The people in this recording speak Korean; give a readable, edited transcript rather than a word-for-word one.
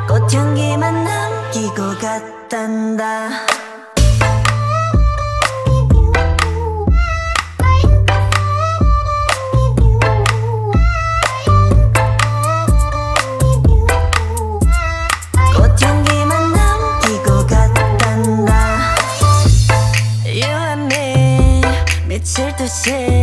꽃향기만 남기고 갔단다. 꽃향기만 남기고 갔단다. You and me 미칠 듯이